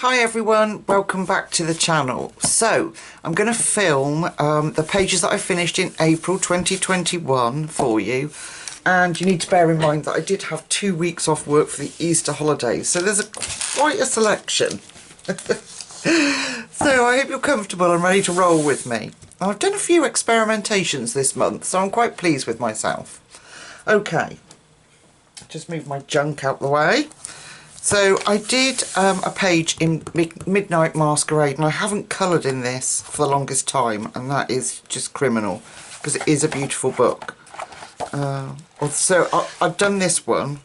Hi everyone, welcome back to the channel. So I'm going to film the pages that I finished in April 2021 for you, and you need to bear in mind that I did have 2 weeks off work for the Easter holidays, so there's quite a selection. So I hope you're comfortable and ready to roll with me. I've done a few experimentations this month, so I'm quite pleased with myself. Okay, just move my junk out the way. So I did a page in Midnight Masquerade, and I haven't coloured in this for the longest time, and that is just criminal because it is a beautiful book. So I've done this one,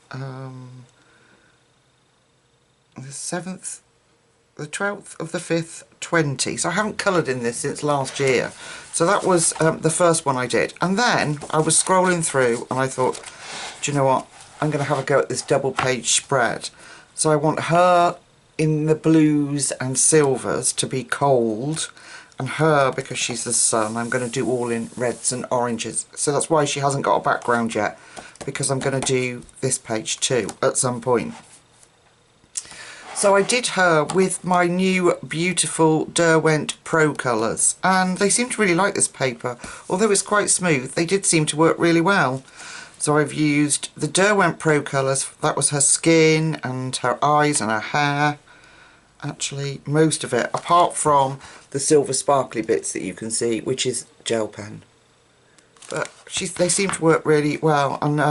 the 7th, the 12th of the 5th, 20. So I haven't coloured in this since last year. So that was the first one I did, and then I was scrolling through and I thought, do you know what? I'm going to have a go at this double page spread. So I want her in the blues and silvers to be cold, and her, because she's the sun, I'm going to do all in reds and oranges. So that's why she hasn't got a background yet, because I'm going to do this page too at some point. So I did her with my new beautiful Derwent Pro colours, and they seem to really like this paper. Although it's quite smooth, they did seem to work really well. So I've used the Derwent Pro colours, that was her skin and her eyes and her hair. Actually, most of it, apart from the silver sparkly bits that you can see, which is gel pen. But they seem to work really well, and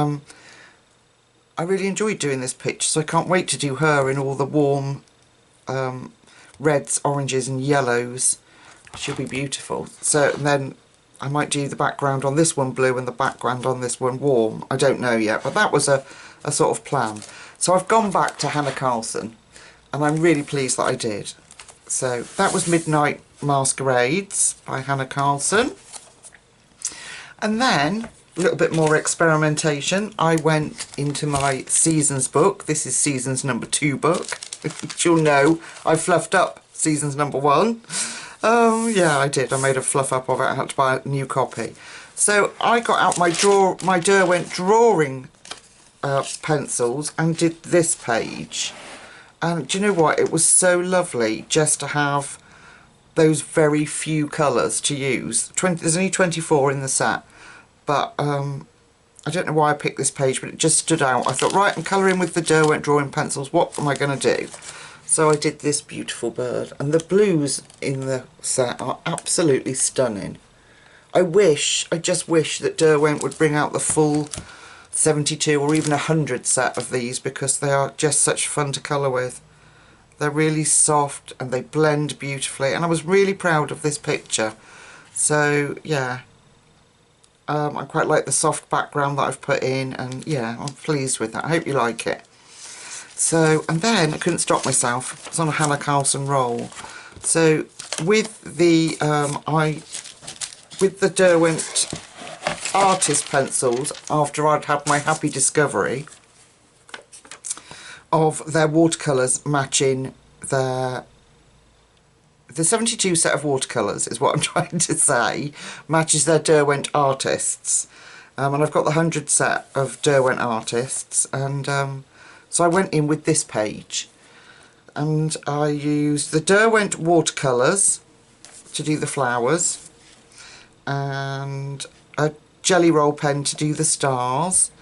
I really enjoyed doing this picture, so I can't wait to do her in all the warm reds, oranges and yellows. She'll be beautiful. So and then I might do the background on this one blue and the background on this one warm. I don't know yet, but that was a sort of plan. So I've gone back to Hannah Carlson, and I'm really pleased that I did. So that was Midnight Masquerades by Hannah Carlson. And then, a little bit more experimentation, I went into my Seasons book. This is Seasons number 2 book, which you'll know I fluffed up Seasons number 1. Yeah, I did. I made a fluff up of it. I had to buy a new copy. So I got out my Derwent drawing pencils and did this page. And do you know what? It was so lovely just to have those very few colours to use. There's only 24 in the set. But I don't know why I picked this page, but it just stood out. I thought, right, I'm colouring with the Derwent drawing pencils. What am I going to do? So I did this beautiful bird, and the blues in the set are absolutely stunning. I just wish that Derwent would bring out the full 72 or even 100 set of these, because they are just such fun to colour with. They're really soft and they blend beautifully, and I was really proud of this picture. So yeah, I quite like the soft background that I've put in, and yeah, I'm pleased with that. I hope you like it. So, and then I couldn't stop myself. It's on a Hannah Carlson roll. So with the with the Derwent artist pencils, after I'd had my happy discovery of their watercolours matching the 72 set of watercolours is what I'm trying to say, matches their Derwent artists. And I've got the 100 set of Derwent artists, and so I went in with this page, and I used the Derwent watercolours to do the flowers, and a jelly roll pen to do the stars.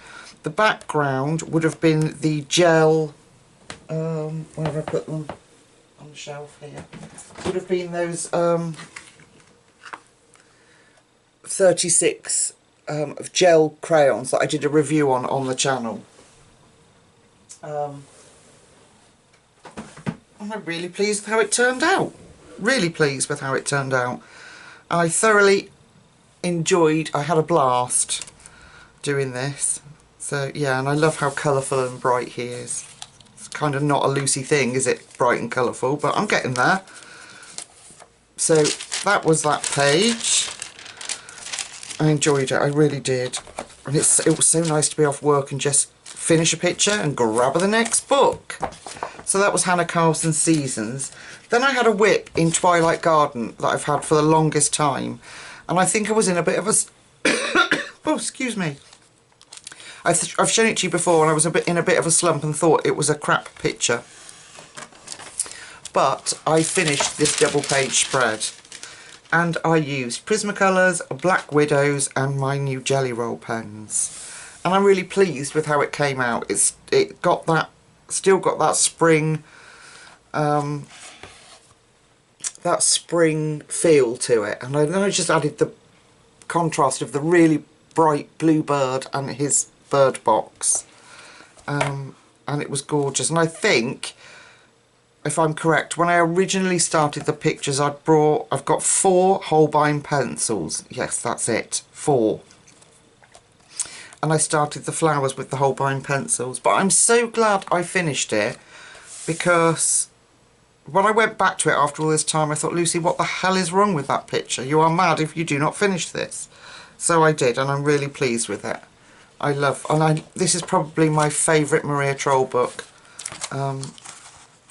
The background would have been the gel, where have I put them? On the shelf here. Would have been those 36 of gel crayons that I did a review on the channel. I'm really pleased with how it turned out. Really pleased with how it turned out. I thoroughly enjoyed, I had a blast doing this. So yeah, and I love how colourful and bright he is. It's kind of not a Lucy thing, is it? Bright and colourful, but I'm getting there. So that was that page. I enjoyed it, I really did. And it was so nice to be off work and just finish a picture and grab the next book. So that was Hannah Carlson Seasons. Then I had a whip in Twilight Garden that I've had for the longest time, and I think I was in a bit of a oh, excuse me. I've shown it to you before, and I was in a bit of a slump and thought it was a crap picture. but I finished this double page spread, and I used Prismacolors, Black Widows and my new Jelly Roll pens, and I'm really pleased with how it came out. It got that, still got that spring feel to it, and then I just added the contrast of the really bright blue bird and his bird box, and it was gorgeous. And I think, if I'm correct, when I originally started the pictures, I've got 4 Holbein pencils. Yes, that's it, 4. And I started the flowers with the Holbein pencils, but I'm so glad I finished it, because when I went back to it after all this time, I thought, Lucy, what the hell is wrong with that picture? You are mad if you do not finish this. So I did, and I'm really pleased with it. This is probably my favourite Maria Troll book. And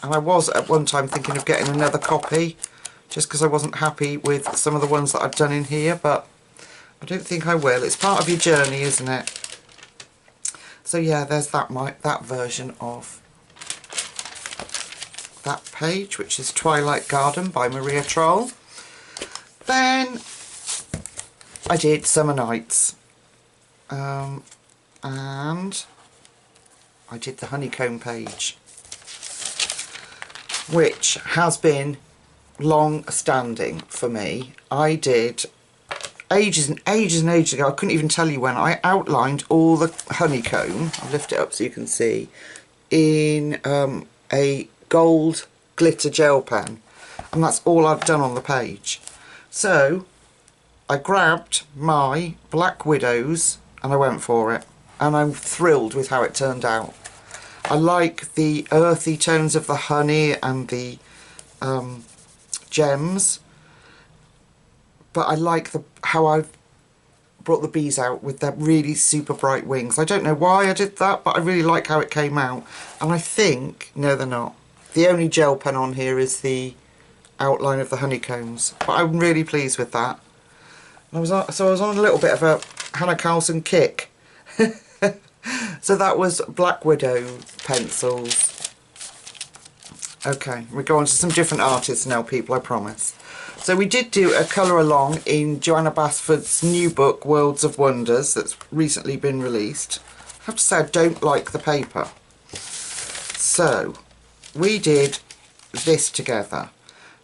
I was at one time thinking of getting another copy, just because I wasn't happy with some of the ones that I've done in here, but I don't think I will. It's part of your journey, isn't it? So yeah, there's that version of that page, which is Twilight Garden by Maria Troll. Then I did Summer Nights, and I did the honeycomb page, which has been long-standing for me. I did ages and ages and ages ago, I couldn't even tell you when, I outlined all the honeycomb, I'll lift it up so you can see, in a gold glitter gel pen, and that's all I've done on the page. So I grabbed my Black Widows and I went for it, and I'm thrilled with how it turned out. I like the earthy tones of the honey and the gems, but I like how I've brought the bees out with their really super bright wings. I don't know why I did that, but I really like how it came out. And I think, no they're not, the only gel pen on here is the outline of the honeycombs, but I'm really pleased with that. I was on a little bit of a Hannah Carlson kick. So that was Black Widow pencils. Okay, we go on to some different artists now, people, I promise. So we did do a colour along in Joanna Basford's new book, Worlds of Wonders, that's recently been released. I have to say I don't like the paper. So we did this together.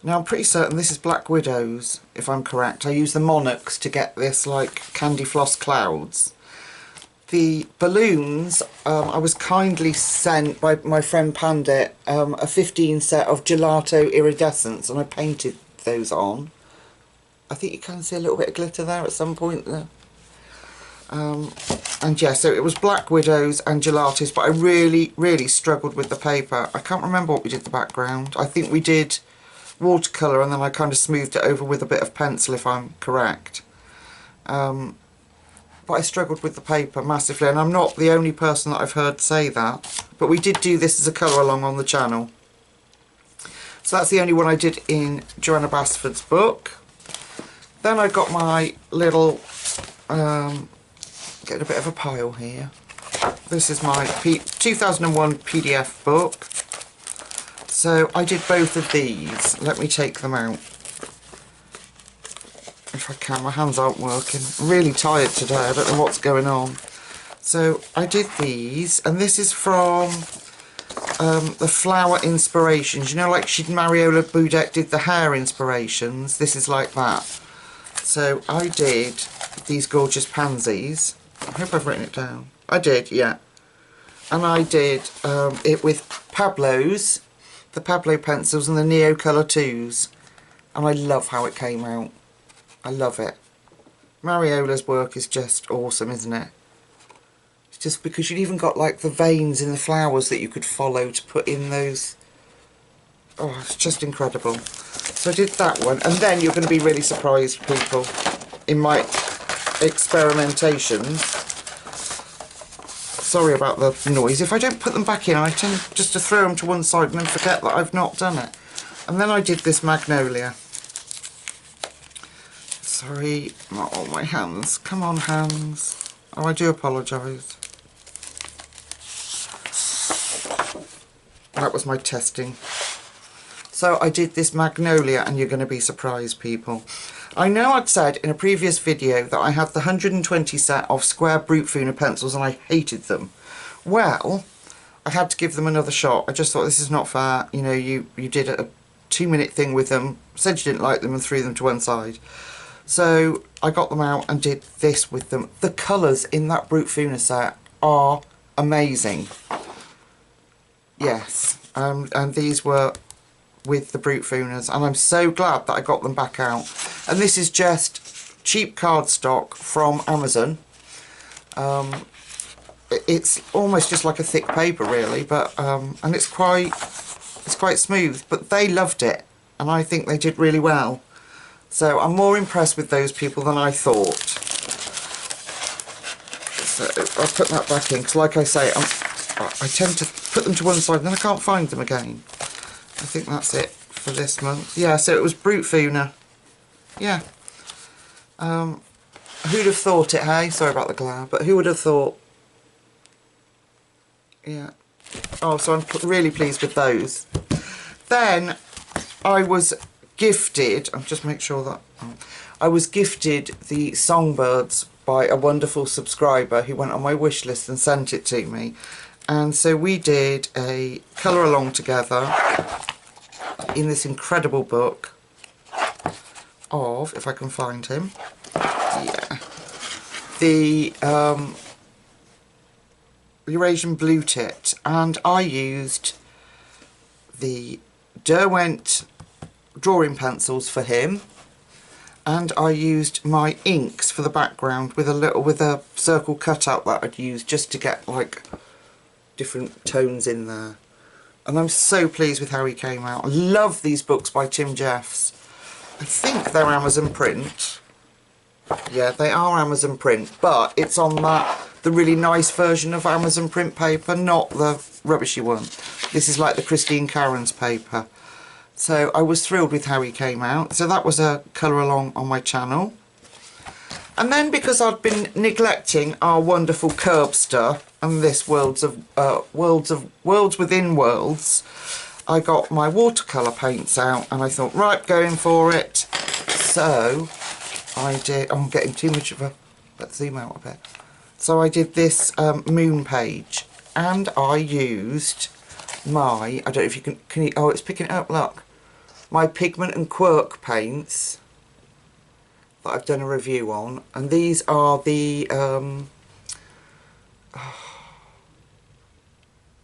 Now I'm pretty certain this is Black Widows, if I'm correct. I used the Monarchs to get this like candy floss clouds. The balloons, I was kindly sent by my friend Pandit a 15 set of gelato iridescents, and I painted those on. I think you can see a little bit of glitter there at some point there. And yeah, so it was Black Widows and gelatos, but I really struggled with the paper. I can't remember what we did the background. I think we did watercolour, and then I kind of smoothed it over with a bit of pencil, if I'm correct. But I struggled with the paper massively, and I'm not the only person that I've heard say that. But we did do this as a colour along on the channel. So that's the only one I did in Joanna Basford's book. Then I got my little, get a bit of a pile here. This is my 2001 PDF book. So I did both of these. Let me take them out. If I can, my hands aren't working. I'm really tired today, I don't know what's going on. So I did these, and this is from the flower inspirations. You know, like Mariola Budek did the hair inspirations. This is like that. So I did these gorgeous pansies. I hope I've written it down. I did, yeah. And I did it with Pablo's, the Pablo pencils and the Neo Colour 2s. And I love how it came out. I love it. Mariola's work is just awesome, isn't it? It's just because you've even got like the veins in the flowers that you could follow to put in those. Oh, it's just incredible. So I did that one, and then you're going to be really surprised, people, in my experimentations. Sorry about the noise. If I don't put them back in, I tend just to throw them to one side and then forget that I've not done it. And then I did this magnolia. Sorry, not all my hands. Come on, hands. Oh, I do apologise. That was my testing. So So I did this magnolia, and you're going to be surprised, people. I know I'd said in a previous video that I had the 120 set of square Brute Funa pencils and I hated them. Well, I had to give them another shot. I just thought, this is not fair. You know, you did a 2-minute thing with them, said you didn't like them and threw them to one side. So I got them out and did this with them. The colours in that Brute Funa set are amazing. Yes, and these were with the Brute Funas, and I'm so glad that I got them back out. And this is just cheap cardstock from Amazon. It's almost just like a thick paper, really, but and it's quite smooth. But they loved it, and I think they did really well. So I'm more impressed with those people than I thought. So I'll put that back in, because like I say, I tend to put them to one side and then I can't find them again. I think that's it for this month. Yeah, so it was Brute Funa. Yeah. Who'd have thought it, hey? Sorry about the glare, but who would have thought? Yeah. Oh, so I'm really pleased with those. Then I was gifted, I'll just make sure that I was gifted the Songbirds by a wonderful subscriber who went on my wish list and sent it to me. And so we did a colour along together in this incredible book of, if I can find him, yeah, the Eurasian Blue Tit, and I used the Derwent drawing pencils for him, and I used my inks for the background with a circle cutout that I'd used just to get like different tones in there. And I'm so pleased with how he came out. I love these books by Tim Jeffs. I think they're Amazon print. Yeah, they are Amazon print, but it's on the really nice version of Amazon print paper, not the rubbishy one. This is like the Christine Karen's paper. So I was thrilled with how he came out. So that was a colour along on my channel. And then, because I'd been neglecting our wonderful Curbster and this Worlds Within Worlds, I got my watercolour paints out and I thought, right, going for it. So I did, I'm getting too much of a, let's zoom out a bit. So I did this moon page, and I used my, I don't know if you can you, oh, it's picking it up, look. My Pigment and Quirk paints that I've done a review on, and these are the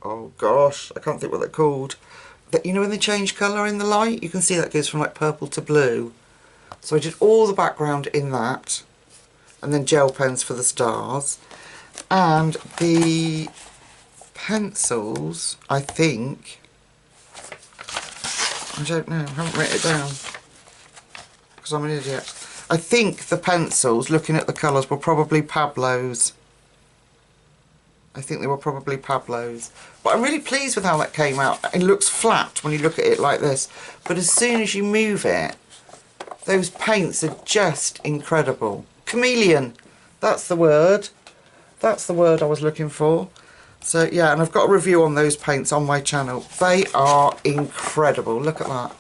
oh gosh, I can't think what they're called. That, you know, when they change colour in the light, you can see that goes from like purple to blue. So I did all the background in that, and then gel pens for the stars, and the pencils, I think, I don't know, I haven't written it down because I'm an idiot. I think the pencils, looking at the colours, were probably Pablo's. I think they were probably Pablo's. But I'm really pleased with how that came out. It looks flat when you look at it like this, but as soon as you move it, those paints are just incredible. Chameleon, that's the word. That's the word I was looking for. So yeah, and I've got a review on those paints on my channel. They are incredible. Look at that.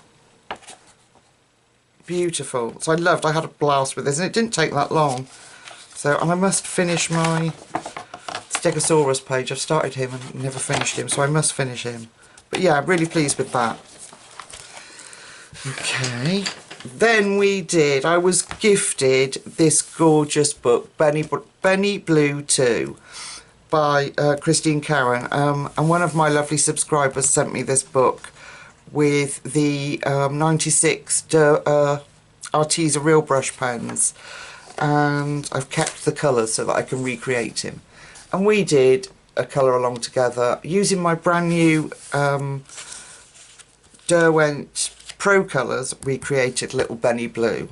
Beautiful. So I had a blast with this, and it didn't take that long. So, and I must finish my Stegosaurus page. I've started him and never finished him, so I must finish him. But yeah, I'm really pleased with that. Okay. Then I was gifted this gorgeous book, Benny Blue 2, by Christine Karen, and one of my lovely subscribers sent me this book with the 96 Arteza Real Brush pens, and I've kept the colours so that I can recreate him. And we did a colour along together using my brand new Derwent Pro Colours. We created little Benny Blue,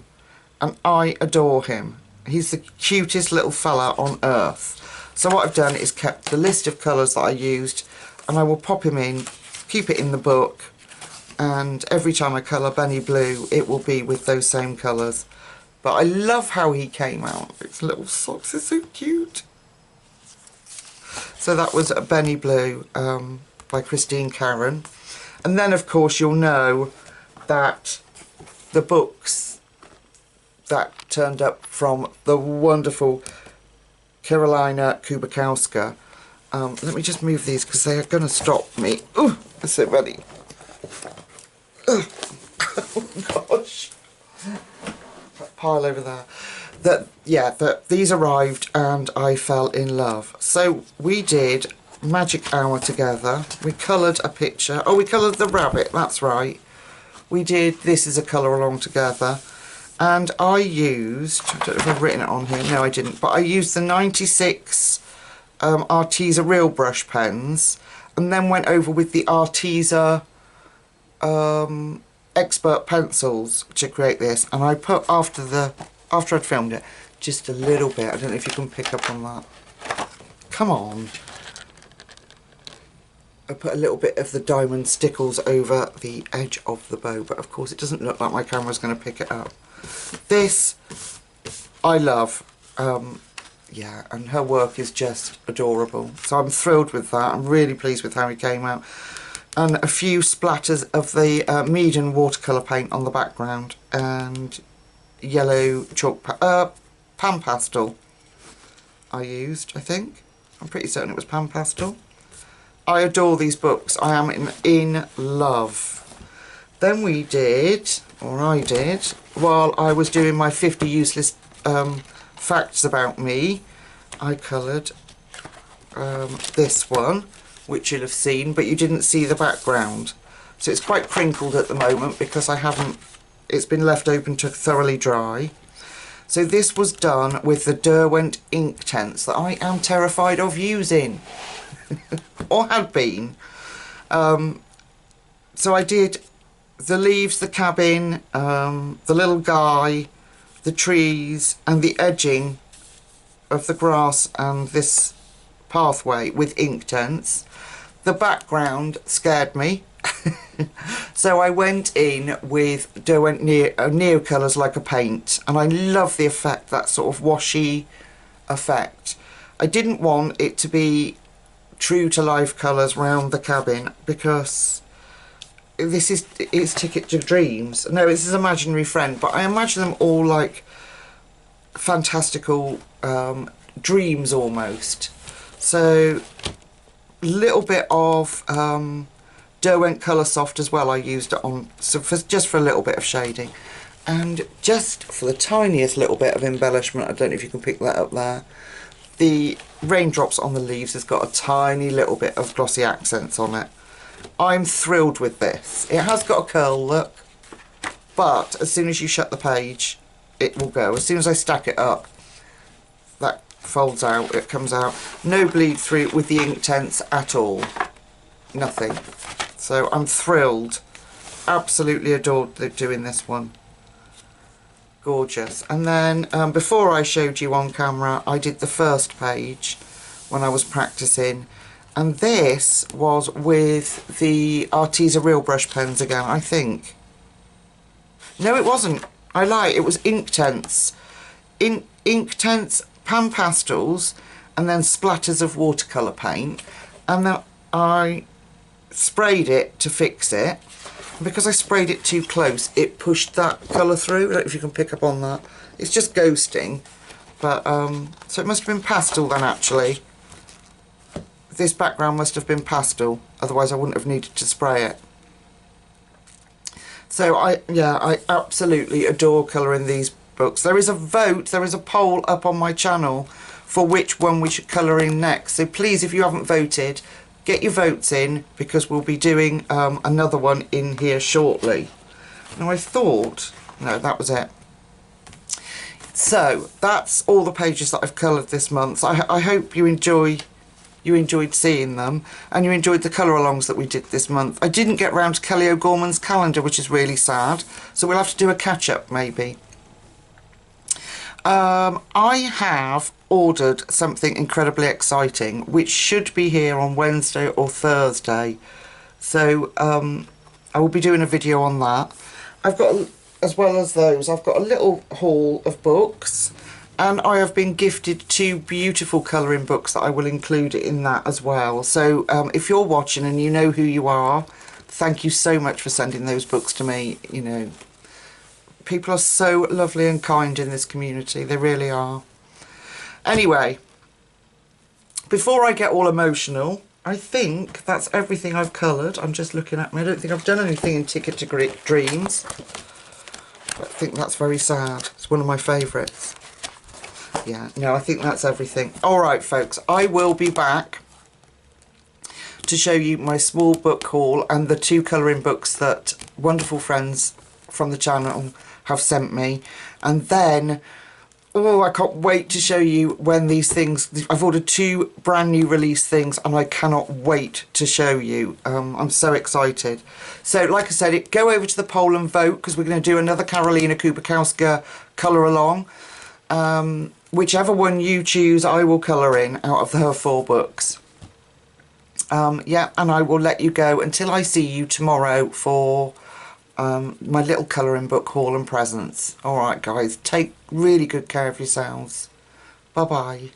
and I adore him. He's the cutest little fella on earth. So what I've done is kept the list of colours that I used, and I will pop him in, keep it in the book, and every time I colour Benny Blue it will be with those same colours. But I love how he came out. His little socks are so cute. So that was Benny Blue by Christine Karen. And then of course you'll know that the books that turned up from the wonderful Carolina Kubakowska. Let me just move these because they are going to stop me. Oh, they're so ready. Oh gosh. That pile over there. These arrived and I fell in love. So we did Magic Hour together. We coloured a picture. Oh, we coloured the rabbit, that's right. We did This Is a Colour Along together. And I used, I don't know if I've written it on here, no I didn't, but I used the 96 Arteza Real Brush pens and then went over with the Arteza Expert pencils to create this, and I put after I'd filmed it just a little bit. I don't know if you can pick up on that. Come on. I put a little bit of the diamond stickles over the edge of the bow, but of course it doesn't look like my camera's going to pick it up. This I love. Yeah, and her work is just adorable. So I'm thrilled with that. I'm really pleased with how it came out. And a few splatters of the Meaden watercolour paint on the background and yellow chalk pan pastel I used, I think. I'm pretty certain it was pan pastel. I adore these books. I am in love. Then we did, or I did, while I was doing my 50 useless facts about me, I coloured this one, which you'll have seen, but you didn't see the background. So it's quite crinkled at the moment because it's been left open to thoroughly dry. So this was done with the Derwent ink tints that I am terrified of using, or had been. So I did the leaves, the cabin, the little guy, the trees, and the edging of the grass and this pathway with ink tints. The background scared me, so I went in with Derwent Neo colours like a paint, and I love the effect, that sort of washy effect. I didn't want it to be true to life colours round the cabin because it's Ticket to Dreams. No, this is Imaginary Friend, but I imagine them all like fantastical dreams almost. So little bit of Derwent Colour Soft as well I used it on, so just for a little bit of shading, and just for the tiniest little bit of embellishment, I don't know if you can pick that up there, the raindrops on the leaves has got a tiny little bit of glossy accents on it. I'm thrilled with this. It has got a curl look, but as soon as you shut the page it will go. As soon as I stack it up, that folds out, it comes out. No bleed through with the ink tints at all. Nothing. So I'm thrilled. Absolutely adored doing this one. Gorgeous. And then before I showed you on camera, I did the first page when I was practicing, and this was with the Arteza Real Brush pens again, I think. No, it wasn't. I lie, it was ink tints. Ink tints, pan pastels, and then splatters of watercolour paint, and then I sprayed it to fix it. And because I sprayed it too close, it pushed that colour through. I don't know if you can pick up on that. It's just ghosting, but so it must have been pastel then actually. This background must have been pastel, otherwise I wouldn't have needed to spray it. So I absolutely adore colouring these books. There is a vote, there is a poll up on my channel for which one we should colour in next. So please, if you haven't voted, get your votes in, because we'll be doing another one in here shortly. Now I thought, no, that was it. So that's all the pages that I've coloured this month. I hope you enjoyed seeing them, and you enjoyed the colour alongs that we did this month. I didn't get round to Kelly O'Gorman's calendar, which is really sad, so we'll have to do a catch-up maybe. I have ordered something incredibly exciting, which should be here on Wednesday or Thursday, so I will be doing a video on that. I've got, as well as those, I've got a little haul of books, and I have been gifted 2 beautiful colouring books that I will include in that as well. So if you're watching and you know who you are, Thank you so much for sending those books to me. You know, people are so lovely and kind in this community. They really are. Anyway, before I get all emotional, I think that's everything I've coloured. I'm just looking at me. I don't think I've done anything in Ticket to Dreams. I think that's very sad. It's one of my favourites. Yeah, no, I think that's everything. Alright folks, I will be back to show you my small book haul and the 2 colouring books that wonderful friends from the channel have sent me. And then, oh, I can't wait to show you when these things... I've ordered 2 brand new release things and I cannot wait to show you. I'm so excited. So, like I said, go over to the poll and vote, because we're going to do another Karolina Kubakowska colour along. Whichever one you choose, I will colour in out of her 4 books. Yeah, and I will let you go until I see you tomorrow for my little colouring book haul and presents. Alright guys, take really good care of yourselves. Bye bye.